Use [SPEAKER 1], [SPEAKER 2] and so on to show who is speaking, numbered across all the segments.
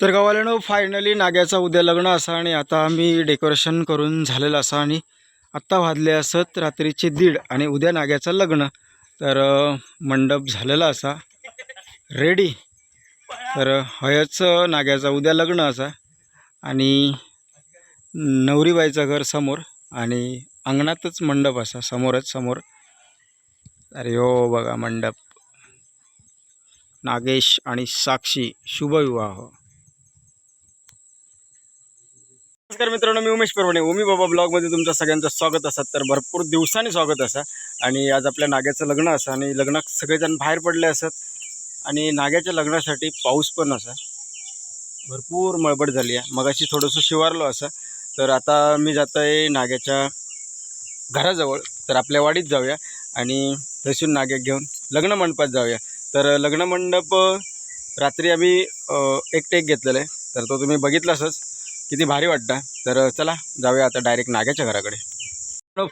[SPEAKER 1] तर गावाल्यानं फायनली नाग्याचा उद्या लग्न असा आणि आता आम्ही डेकोरेशन करून झालेलं असा आणि आत्ता वाजले असत रात्रीचे 1:30 आणि उद्या नाग्याचं लग्न. तर मंडप झालेला असा रेडी. तर हयच नाग्याचा उद्या लग्न असा आणि नवरीबाईचं घर समोर आणि अंगणातच मंडप असा समोर. अरे हो बघा मंडप. नागेश आणि साक्षी शुभविवाह. नमस्कार मित्रांनो, मी उमेश परवणे, ओमी बाबा ब्लॉगमध्ये तुमचं सगळ्यांचं स्वागत असतं. तर भरपूर दिवसांनी स्वागत असा आणि आज आपल्या नाग्याचं लग्न असं आणि लग्नात सगळेजण बाहेर पडले असत आणि नाग्याच्या लग्नासाठी पाऊस पण असा भरपूर मळबड झाली आहे. मगाशी थोडंसं शिवारलो असं. तर आता मी जात आहे नाग्याच्या घराजवळ. तर आपल्या वाडीत जाऊया आणि तसून नाग्या घेऊन लग्न मंडपात जाऊया. तर लग्न मंडप रात्री आम्ही एक टेक घेतलेलं आहे. तर तो तुम्ही बघितलासच, किती भारी वाटतं. तर चला जाऊया आता डायरेक्ट नाग्याच्या घराकडे.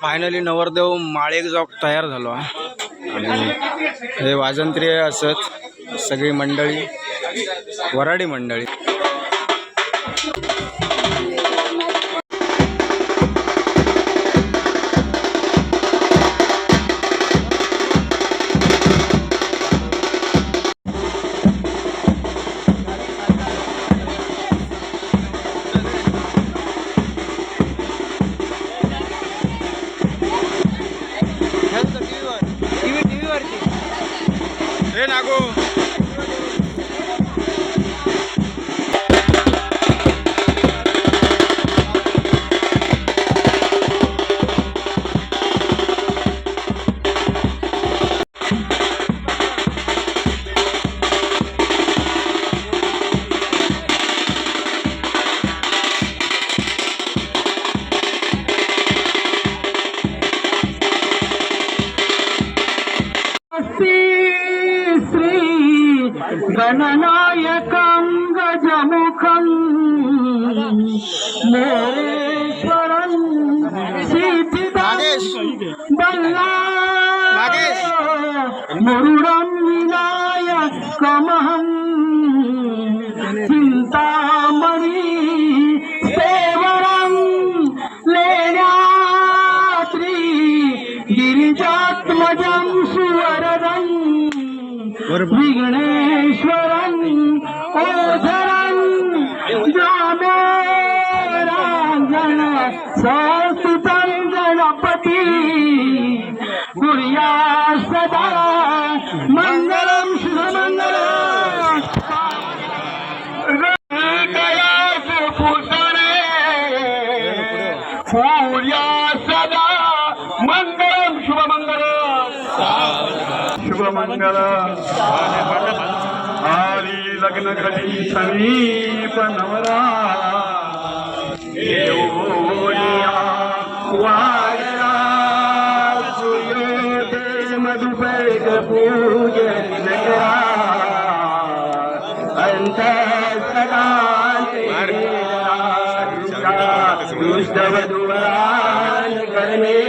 [SPEAKER 1] फायनली नवरदेव माळेक जॉब तयार झालो आणि हे वाजंत्रीय असत सगळी मंडळी, वराडी मंडळी. हे नागो
[SPEAKER 2] गणनायकं गजमुखं मोरेश्वरं सिद्धिदं मुरुडं विनायकमहं चिन्तामणि सेवरं लेण्याद्रि गिरिजात्मजं सुवरदं विघ्नेश्वरं ओझरं दामोदरं संस्थितं गणपति कुर्यात् सदा मंगलं शुभमंगलं. हृदयात् पुतने कुर्यात् सदा मंगलं शुभमंगलं. शुभमंगल आली लग्न घडी समीप नवरा येऊया वागरा सूर्योदय मधुपर्क पूजन नगरा अंत सकाले दुष्टवधुवरान करणे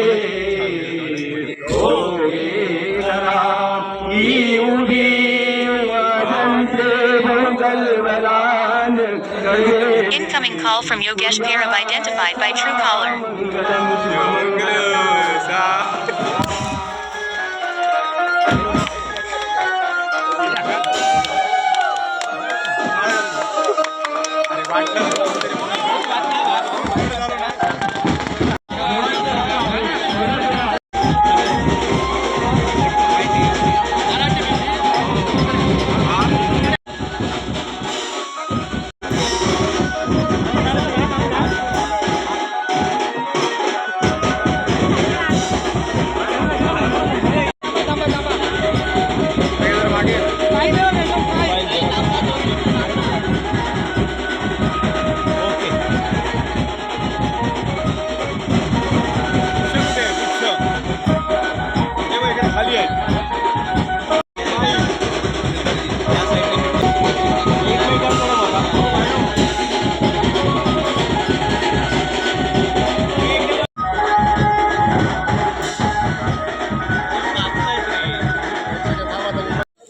[SPEAKER 3] Incoming call from Yogesh Parab identified by Truecaller.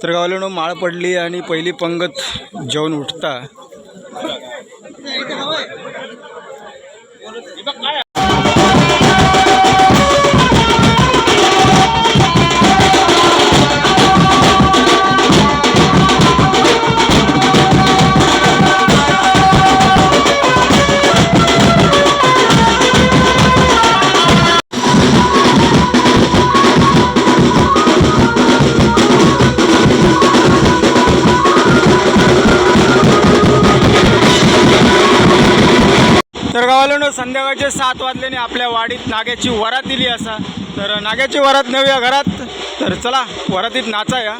[SPEAKER 1] तर गावाला माळ पडली आणि पहिली पंगत जेवण उठता तर गावाला संध्याकाळचे 7 वाजल्याने आपल्या वाडीत नाग्याची वरात दिली असा. तर नाग्याची वरात नव्या घरात. तर चला वरातीत नाचाया.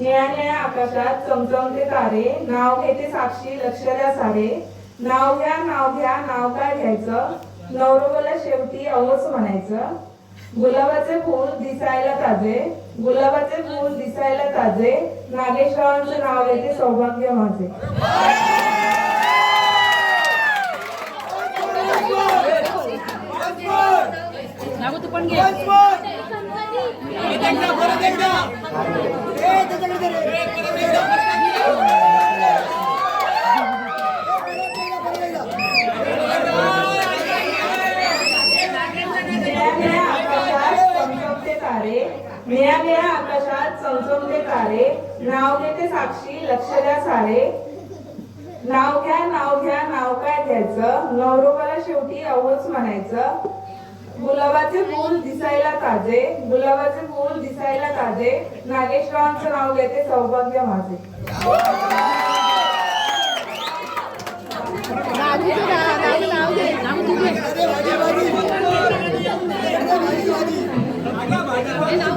[SPEAKER 4] निळ्या आकाशात चमचमते तारे, नाव घेते साक्षी लक्ष द्या सारे. नाव घ्या नाव घ्या नाव काय घ्यायचं, नवरोबाला शेवटी अवच म्हणायचं. गुलाबाचे फूल दिसायला ताजे, गुलाबाचे फूल दिसायला ताजे, नागेश्वरांचं नाव घेते सौभाग्य माझे. निळ्या निळ्या आकाशात चमचमते तारे, नाव घेते साक्षी लक्ष द्या सारे. नाव घ्या नाव काय घ्यायचं, नवरोबाला शेवटी अवच म्हणायचं. गुलाबाचे फूल दिसायला ताजे, गुलाबाचे फूल दिसायला ताजे, नागेश्वरांचं नाव घेते सौभाग्य माझे. नाव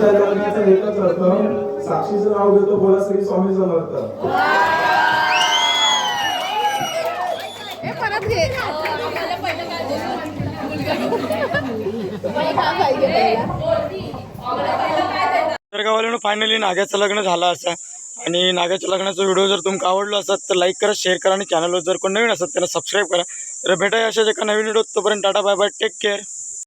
[SPEAKER 5] आमच्या लग्नाचं एकच होतं, साक्षीचं नाव घेतो, बोला श्री स्वामी समर्थ.
[SPEAKER 1] तर गावाला फायनली नाग्याचं लग्न झालं असं. आणि नाग्याच्या लग्नाचा व्हिडिओ जर तुम्हाला आवडला असत तर लाईक करा, शेअर करा आणि चॅनलवर जर कोण नवीन असत त्यांना सबस्क्राईब करा. तर भेटाय अशाच एका नवीन व्हिडिओ. तोपर्यंत tata bye bye, take care.